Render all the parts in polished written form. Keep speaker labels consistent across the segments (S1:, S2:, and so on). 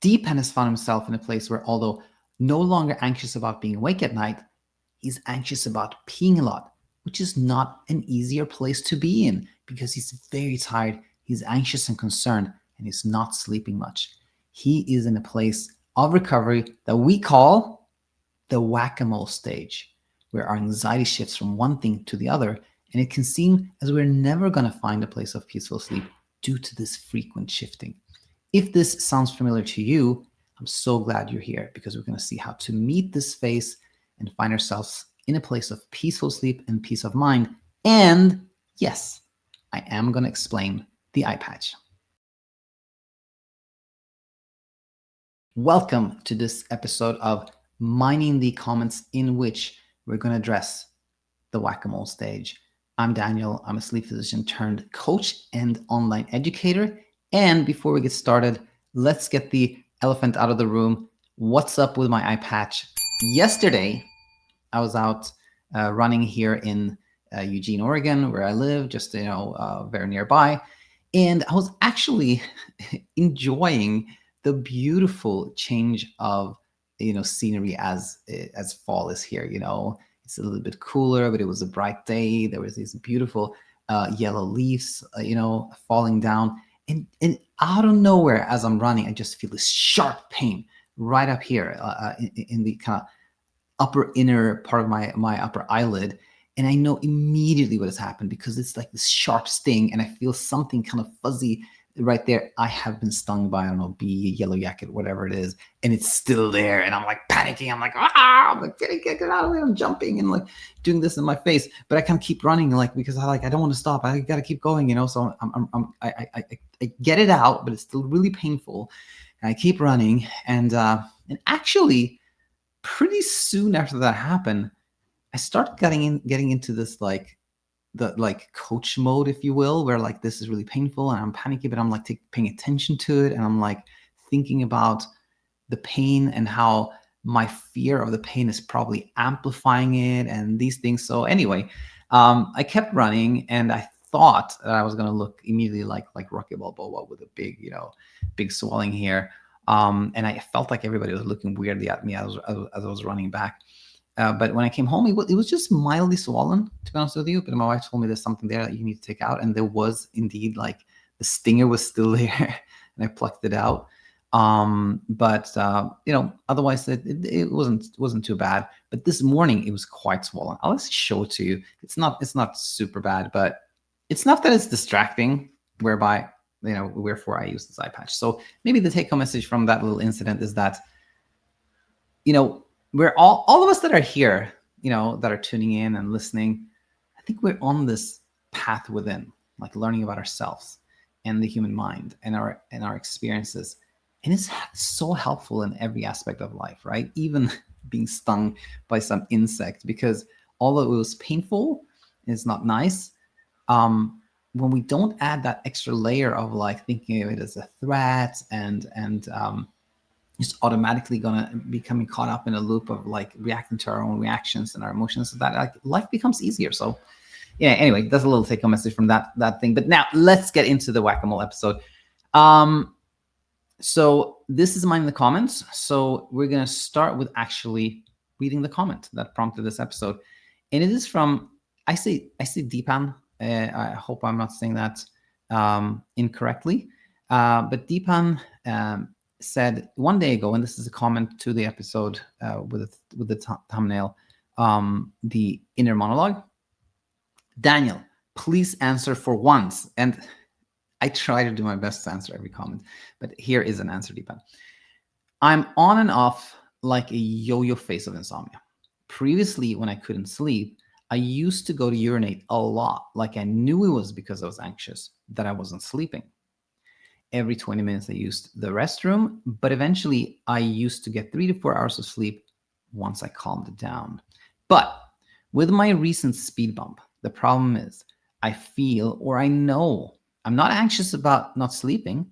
S1: Deepan has found himself in a place where, although no longer anxious about being awake at night, he's anxious about peeing a lot, which is not an easier place to be in because he's very tired, he's anxious and concerned, and he's not sleeping much. He is in a place of recovery that we call the whack-a-mole stage, where our anxiety shifts from one thing to the other, and it can seem as we're never going to find a place of peaceful sleep due to this frequent shifting. If this sounds familiar to you, I'm so glad you're here because we're going to see how to meet this phase and find ourselves in a place of peaceful sleep and peace of mind. And yes, I am going to explain the eye patch. Welcome to this episode of Mining the Comments, in which we're going to address the whack-a-mole stage. I'm Daniel. I'm a sleep physician turned coach and online educator. And before we get started, let's get the elephant out of the room. What's up with my eye patch? Yesterday, I was out running here in Eugene, Oregon, where I live, just very nearby, and I was actually enjoying the beautiful change of scenery as fall is here. It's a little bit cooler, but it was a bright day. There was these beautiful yellow leaves, falling down, and out of nowhere, as I'm running, I just feel this sharp pain right up here in the kind of upper inner part of my upper eyelid. And I know immediately what has happened because it's like this sharp sting and I feel something kind of fuzzy right there. I have been stung by, I don't know, bee, yellow jacket, whatever it is. And it's still there. And I'm like panicking. I'm like, I'm like, get out of there. I'm jumping and like doing this in my face. But I can't keep running because I don't want to stop. I got to keep going, So I get it out, but it's still really painful. And I keep running. And actually, pretty soon after that happened, I started getting into this the coach mode, if you will, where like this is really painful and I'm panicky, but I'm like paying attention to it and I'm like thinking about the pain and how my fear of the pain is probably amplifying it and these things. So anyway, I kept running and I thought that I was going to look immediately like Rocky Balboa with a big swelling here. And I felt like everybody was looking weirdly at me as I was running back. But when I came home, it was just mildly swollen, to be honest with you. But my wife told me there's something there that you need to take out. And there was indeed, like, the stinger was still there. And I plucked it out. But otherwise it wasn't too bad. But this morning it was quite swollen. I'll just show it to you. It's not super bad, but it's not that it's distracting, whereby wherefore I use this eye patch. So maybe the take-home message from that little incident is that we're all of us that are here, that are tuning in and listening, I think we're on this path within, like learning about ourselves and the human mind and our experiences. And it's so helpful in every aspect of life, right? Even being stung by some insect, because although it was painful, it's not nice. When we don't add that extra layer of like thinking of it as a threat and just automatically gonna becoming caught up in a loop of like reacting to our own reactions and our emotions, so that like life becomes easier. So yeah, anyway, that's a little take-home message from that thing. But now let's get into the whack-a-mole episode. So this is mine in the comments. So we're gonna start with actually reading the comment that prompted this episode, and it is from I say Deepan. I hope I'm not saying that incorrectly, but Deepan said one day ago, and this is a comment to the episode with the thumbnail, the inner monologue. Daniel, please answer for once. And I try to do my best to answer every comment, but here is an answer, Deepan. I'm on and off like a yo-yo phase of insomnia. Previously, when I couldn't sleep, I used to go to urinate a lot, like I knew it was because I was anxious that I wasn't sleeping. Every 20 minutes I used the restroom, but eventually I used to get 3 to 4 hours of sleep once I calmed it down. But with my recent speed bump, the problem is I feel, or I know, I'm not anxious about not sleeping,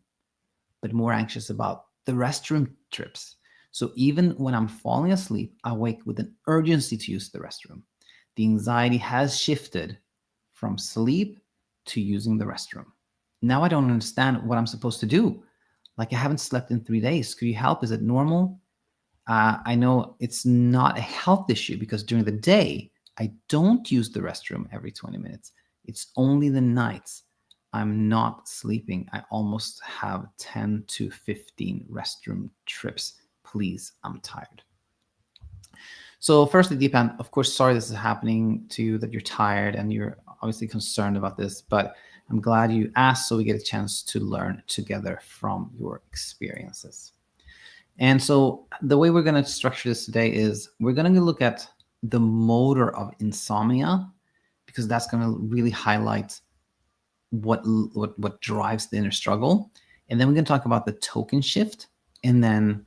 S1: but more anxious about the restroom trips. So even when I'm falling asleep, I wake with an urgency to use the restroom. The anxiety has shifted from sleep to using the restroom. Now I don't understand what I'm supposed to do. Like, I haven't slept in 3 days. Could you help? Is it normal? I know it's not a health issue because during the day, I don't use the restroom every 20 minutes. It's only the nights I'm not sleeping. I almost have 10 to 15 restroom trips. Please, I'm tired. So firstly, Deepan, of course, sorry this is happening to you, that you're tired and you're obviously concerned about this, but I'm glad you asked so we get a chance to learn together from your experiences. And so the way we're going to structure this today is we're going to look at the motor of insomnia, because that's going to really highlight what drives the inner struggle. And then we're going to talk about the token shift, and then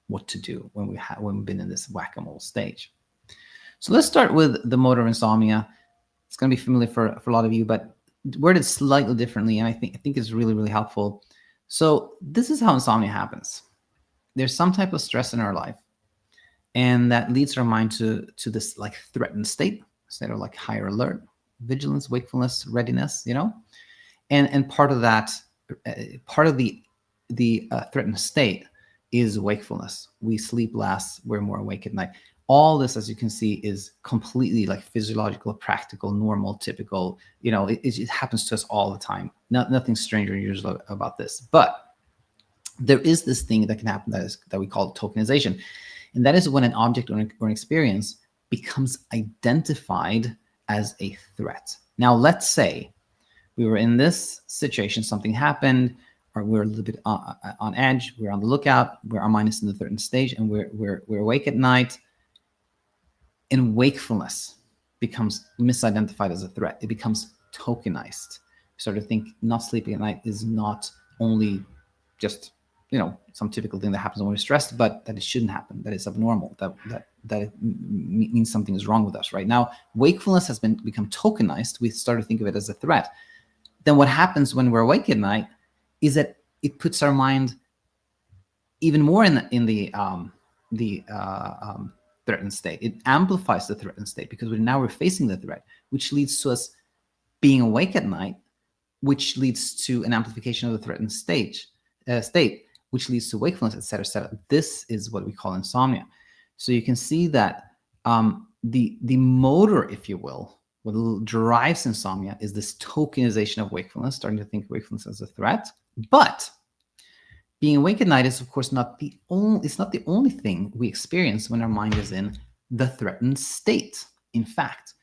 S1: what to do when we've been in this whack-a-mole stage. So let's start with the motor of insomnia. It's going to be familiar for a lot of you, but worded slightly differently, and I think it's really, really helpful. So this is how insomnia happens. There's some type of stress in our life, and that leads our mind to this like threatened state of like higher alert, vigilance, wakefulness, readiness, and part of that, part of the threatened state is wakefulness. We sleep less, we're more awake at night. All this, as you can see, is completely like physiological, practical, normal, typical. It happens to us all the time. Nothing strange or unusual about this. But there is this thing that can happen that we call tokenization. And that is when an object or an experience becomes identified as a threat. Now, let's say we were in this situation, something happened, or we're a little bit on edge, we're on the lookout, our mind is in the threatened stage, and we're awake at night, and wakefulness becomes misidentified as a threat. It becomes tokenized. You start to think not sleeping at night is not only just some typical thing that happens when we're stressed, but that it shouldn't happen, that it's abnormal, that it means something is wrong with us. Right now, wakefulness has become tokenized. We start to think of it as a threat. Then what happens when we're awake at night is that it puts our mind even more in the threatened state. It amplifies the threatened state because we're facing the threat, which leads to us being awake at night, which leads to an amplification of the threatened state, which leads to wakefulness, etc., etc. This is what we call insomnia. So you can see that the motor, if you will, what drives insomnia is this tokenization of wakefulness, starting to think wakefulness as a threat. But being awake at night is, of course, not the only thing we experience when our mind is in the threatened state. In fact,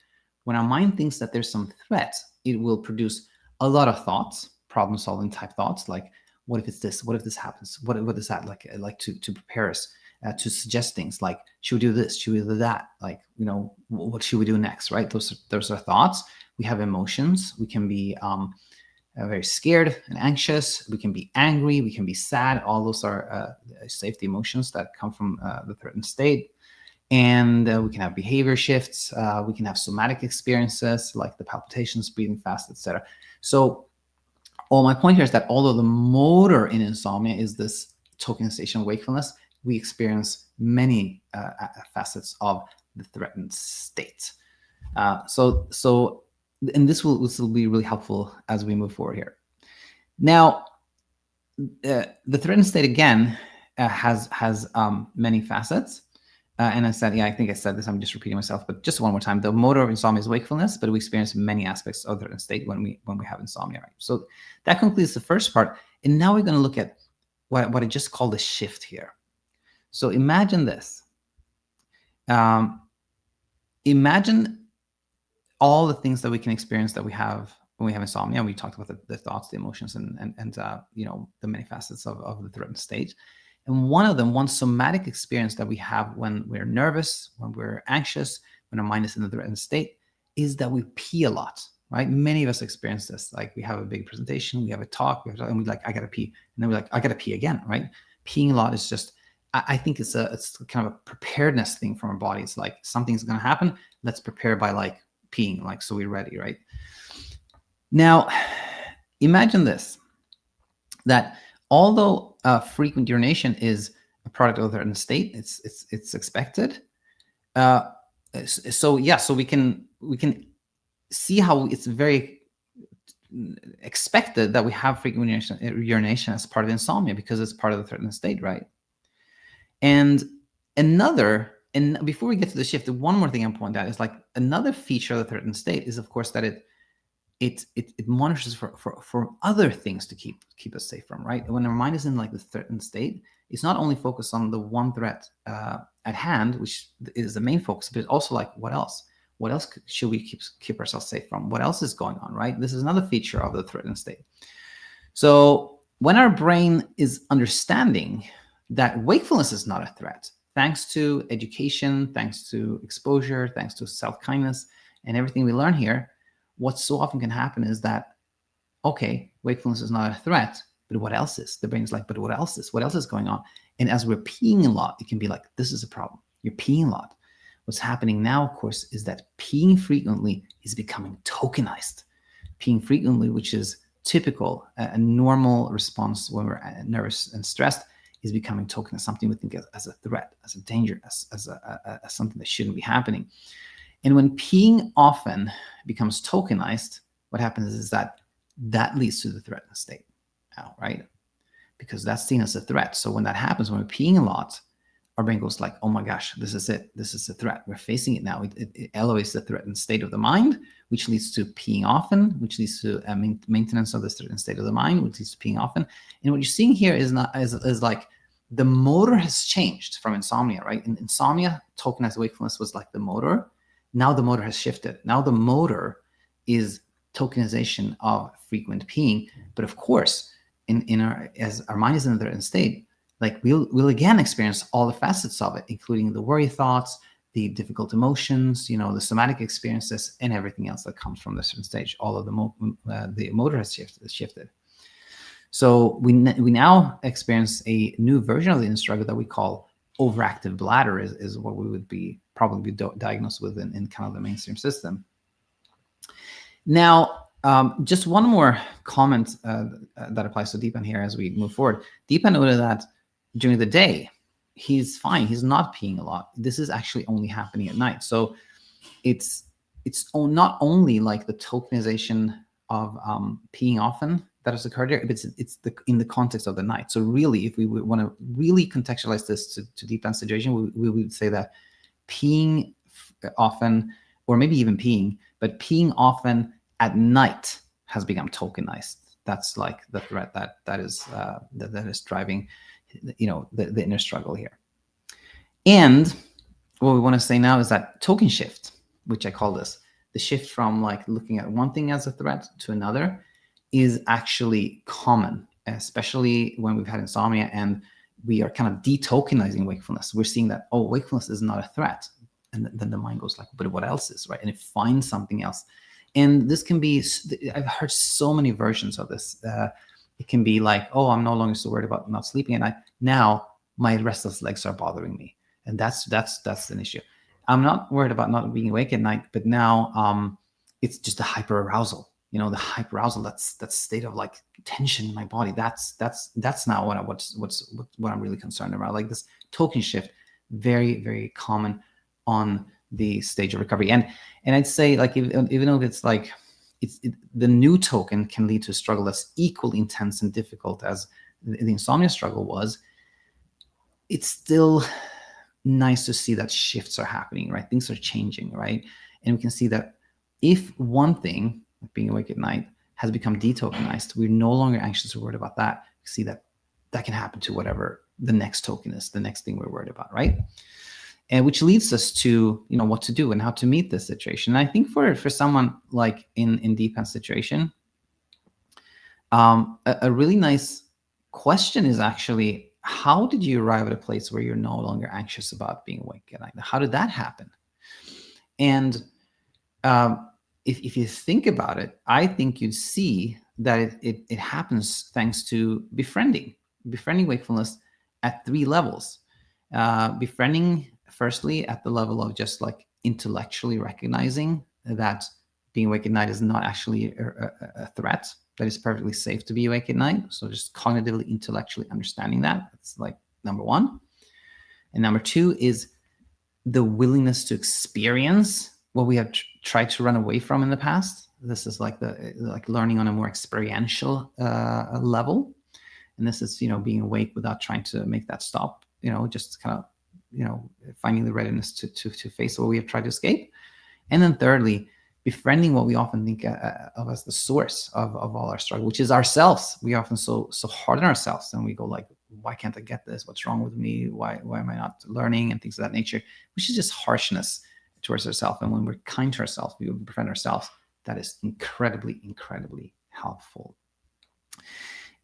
S1: when our mind thinks that there's some threat, it will produce a lot of thoughts, problem-solving type thoughts, like, what if it's this? What if this happens? What is that like to prepare us, to suggest things like, should we do this? Should we do that? Like, what should we do next? Right? Those are thoughts. We have emotions. We can be very scared and anxious. We can be angry. We can be sad. All those are safety emotions that come from the threatened state. And we can have behavior shifts. We can have somatic experiences like the palpitations, breathing fast, etc. So, my point here is that although the motor in insomnia is this tokenization of wakefulness, we experience many facets of the threatened state. And this will be really helpful as we move forward here. Now, the threatened state again has many facets. And I said, I think I said this, I'm just repeating myself, but just one more time. The motor of insomnia is wakefulness, but we experience many aspects of the threatened state when we have insomnia, right? So that concludes the first part. And now we're going to look at what I just called a shift here. So imagine this. Imagine all the things that we can experience that we have when we have insomnia. We talked about the thoughts, the emotions, and the many facets of the threatened state. And one somatic experience that we have when we're nervous, when we're anxious, when our mind is in the threatened state, is that we pee a lot, right? Many of us experience this. Like, we have a big presentation, we have a talk, and we're like, I gotta pee. And then we're like, I gotta pee again, right? Peeing a lot is just, I think it's kind of a preparedness thing from our body. It's like, something's gonna happen, let's prepare by like peeing, like, so we're ready, right? Now, imagine this, that although frequent urination is a product of the threatened state, it's expected. So we can see how it's very expected that we have frequent urination as part of insomnia because it's part of the threatened state, right? And before we get to the shift, one more thing I point out is like another feature of the threatened state is, of course, that it monitors for other things to keep us safe from, right? When our mind is in like the threatened state, it's not only focused on the one threat at hand, which is the main focus, but it's also like, what else? What else should we keep ourselves safe from? What else is going on, right? This is another feature of the threatened state. So when our brain is understanding that wakefulness is not a threat, thanks to education, thanks to exposure, thanks to self-kindness, and everything we learn here, what so often can happen is that, okay, wakefulness is not a threat, but what else is? The brain's like, but what else is? What else is going on? And as we're peeing a lot, it can be like, this is a problem. You're peeing a lot. What's happening now, of course, is that peeing frequently is becoming tokenized. Peeing frequently, which is typical, a normal response when we're nervous and stressed, is becoming tokenized, something we think as a threat, as a danger, as something that shouldn't be happening. And when peeing often becomes tokenized, what happens is that leads to the threatened state now, right? Because that's seen as a threat. So when that happens, when we're peeing a lot, our brain goes like, oh my gosh, this is it. This is a threat. We're facing it now. It elevates the threatened state of the mind, which leads to peeing often, which leads to maintenance of the threatened state of the mind, which leads to peeing often. And what you're seeing here is like the motor has changed from insomnia, right? In insomnia, tokenized wakefulness was like the motor. Now the motor has shifted. Now the motor is tokenization of frequent peeing. But of course, as our mind is in a threatened state, like we'll again experience all the facets of it, including the worry thoughts, the difficult emotions, the somatic experiences, and everything else that comes from the certain stage. All of the motor has shifted. So we now experience a new version of the inner struggle that we call overactive bladder, is what we would probably be diagnosed with in kind of the mainstream system. Now, just one more comment that applies to Deepan here as we move forward. Deepan noted that during the day, he's fine. He's not peeing a lot. This is actually only happening at night. So it's not only like the tokenization of peeing often that has occurred here, but it's in the context of the night. So really, if we want to really contextualize this to Deepan's situation, we would say that peeing often, or maybe even peeing, but peeing often at night has become tokenized. That's like the threat that is driving, the inner struggle here. And what we want to say now is that token shift, which I call this, the shift from like looking at one thing as a threat to another, is actually common, especially when we've had insomnia and we are kind of de-tokenizing wakefulness. We're seeing that, oh, wakefulness is not a threat. And then the mind goes like, but what else is, right? And it finds something else. And this can be, I've heard so many versions of this. It can be like, oh, I'm no longer so worried about not sleeping at night. Now my restless legs are bothering me. And that's an issue. I'm not worried about not being awake at night, but now it's just the hyperarousal. The hyperarousal, that state of like tension in my body. That's now what I'm really concerned about. Like this token shift, very, very common on the stage of recovery. And I'd say, like, even though it's like the new token can lead to a struggle that's equally intense and difficult as the insomnia struggle was, it's still nice to see that shifts are happening, right? Things are changing, right? And we can see that if one thing, like being awake at night, has become de-tokenized, we're no longer anxious or worried about that. We see that can happen to whatever the next token is, the next thing we're worried about, right? And which leads us to, what to do and how to meet this situation. And I think for someone like in Deepan's situation, a really nice question is actually, how did you arrive at a place where you're no longer anxious about being awake at night? How did that happen? And if you think about it, I think you'd see that it happens thanks to befriending wakefulness at 3 levels. Befriending, firstly, at the level of just like intellectually recognizing that being awake at night is not actually a threat, that it's perfectly safe to be awake at night. So just cognitively, intellectually understanding that. That's like number 1. And number 2 is the willingness to experience what we have tried to run away from in the past, This is like learning on a more experiential level. And this is, being awake without trying to make that stop, just kind of, finding the readiness to face what we have tried to escape. And then thirdly, befriending what we often think of as the source of all our struggle, which is ourselves. We often so hard on ourselves, and we go like, why can't I get this? What's wrong with me? Why am I not learning? And things of that nature, which is just harshness towards ourselves. And when we're kind to ourselves, we befriend ourselves. That is incredibly, incredibly helpful.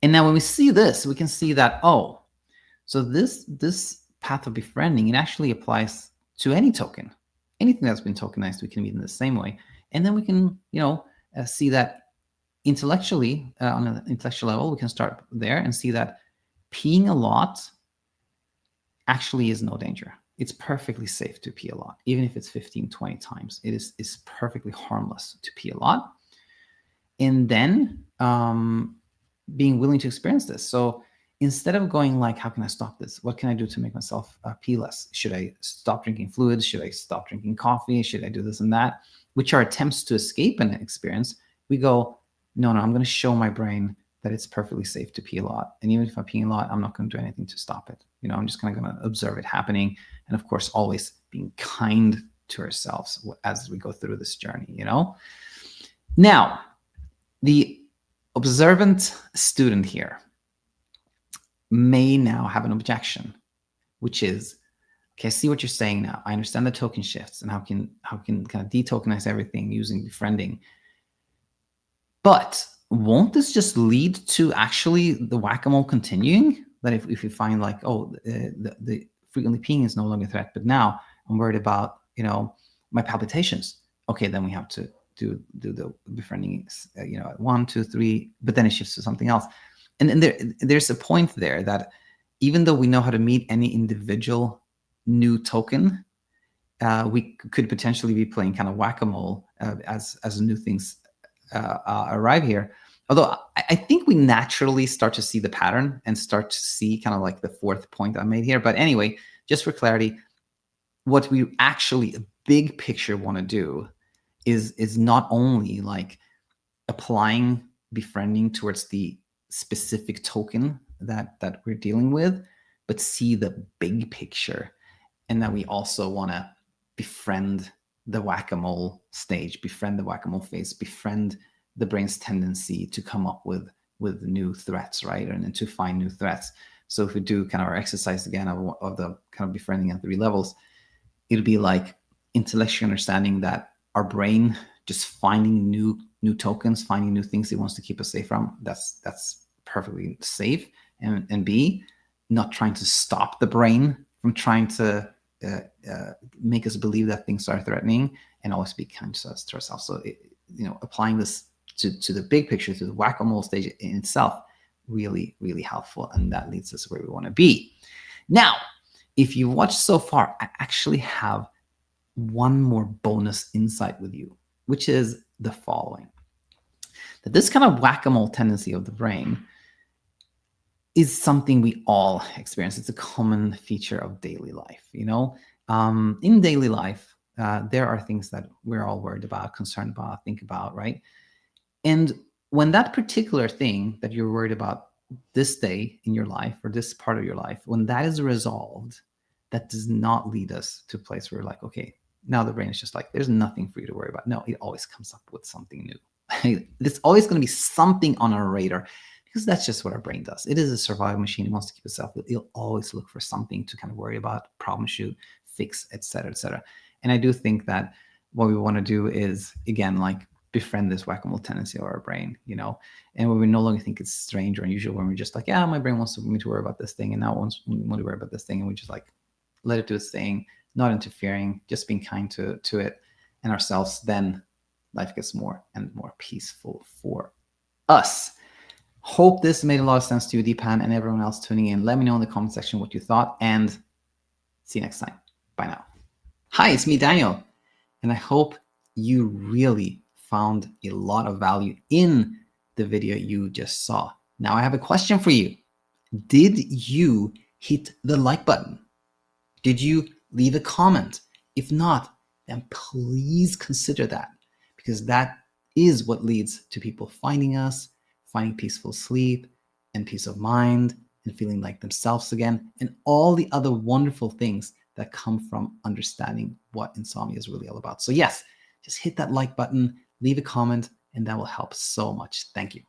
S1: And now when we see this, we can see that, oh, so this path of befriending, it actually applies to any token. Anything that's been tokenized, we can meet in the same way. And then we can, see that intellectually, on an intellectual level, we can start there and see that peeing a lot actually is no danger. It's perfectly safe to pee a lot, even if it's 15, 20 times. It is perfectly harmless to pee a lot. And then being willing to experience this. So instead of going like, how can I stop this? What can I do to make myself pee less? Should I stop drinking fluids? Should I stop drinking coffee? Should I do this and that? Which are attempts to escape an experience. We go, no, I'm going to show my brain that it's perfectly safe to pee a lot. And even if I'm peeing a lot, I'm not going to do anything to stop it. I'm just kind of going to observe it happening. And of course, always being kind to ourselves as we go through this journey, Now, the observant student here may now have an objection, which is, okay, I see what you're saying now. I understand the token shifts and how can kind of de-tokenize everything using befriending. But won't this just lead to actually the whack-a-mole continuing? That if we find like, oh, the frequently peeing is no longer a threat, but now I'm worried about, my palpitations. Okay, then we have to do the befriending, 1, 2, 3, but then it shifts to something else. And then there's a point there that even though we know how to meet any individual new token, we could potentially be playing kind of whack-a-mole as new things arrive here. Although I think we naturally start to see the pattern and start to see kind of like the fourth point I made here. But anyway, just for clarity, what we actually, a big picture, want to do is not only like applying befriending towards the specific token that we're dealing with, but see the big picture, and that we also want to befriend the whack-a-mole stage, befriend the whack-a-mole phase, befriend the brain's tendency to come up with new threats, right? And to find new threats. So if we do kind of our exercise again of the kind of befriending at 3 levels, it'll be like intellectually understanding that our brain just finding new tokens, finding new things it wants to keep us safe from. That's perfectly safe. And B, not trying to stop the brain from trying to make us believe that things are threatening, and always be kind to ourselves. So applying this to the big picture, to the whack-a-mole stage in itself, really, really helpful. And that leads us where we want to be. Now, if you watched so far, I actually have one more bonus insight with you, which is the following. That this kind of whack-a-mole tendency of the brain is something we all experience. It's a common feature of daily life. In daily life, there are things that we're all worried about, concerned about, think about, right? And when that particular thing that you're worried about this day in your life, or this part of your life, when that is resolved, that does not lead us to a place where we're like, okay, now the brain is just like, there's nothing for you to worry about. No, it always comes up with something new. There's always going to be something on our radar, because that's just what our brain does. It is a survival machine. It wants to keep itself. It'll always look for something to kind of worry about, problem shoot, fix, etc., etc. And I do think that what we want to do is, again, like befriend this whack-a-mole tendency of our brain, and when we no longer think it's strange or unusual, when we're just like, yeah, my brain wants me to worry about this thing, and now it wants me to worry about this thing, and we just like let it do its thing, not interfering, just being kind to it and ourselves, then life gets more and more peaceful for us. Hope this made a lot of sense to you, Deepan, and everyone else tuning in. Let me know in the comment section what you thought, and see you next time. Bye now. Hi, it's me, Daniel, and I hope you really found a lot of value in the video you just saw. Now I have a question for you. Did you hit the like button? Did you leave a comment? If not, then please consider that, because that is what leads to people finding us, finding peaceful sleep and peace of mind and feeling like themselves again, and all the other wonderful things that come from understanding what insomnia is really all about. So yes, just hit that like button, leave a comment, and that will help so much. Thank you.